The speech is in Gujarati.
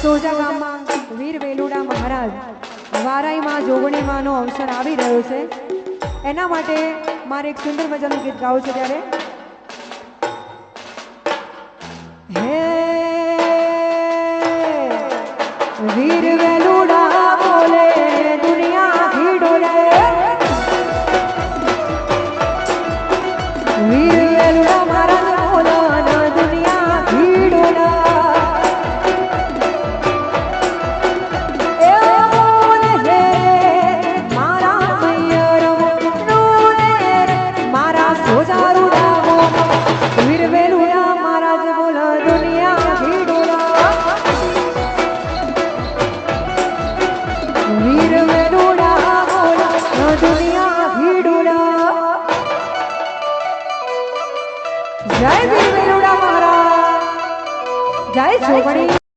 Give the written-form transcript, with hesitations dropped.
સોજા ગામમાં વીર વેલુડા મહારાજ વારાઈમાં જોગણીમાંનો અવસર આવી રહ્યો છે, એના માટે મારે એક સુંદર મજાનું ગીત ગાવું છે. ત્યારે હે વીર વેલુડા બોલે દુનિયા ભીડોલે, વીર વેલુડા મહારાજ બોલે દુનિયા ભીડોલા. વીર વેલુડા મહારાજ બોલે દુનિયા ભીડોલા, વીર વેલુડા બોલે દુનિયા ભીડોલા. જય વીર વેલુડા મહારાજ, જય જોગણી.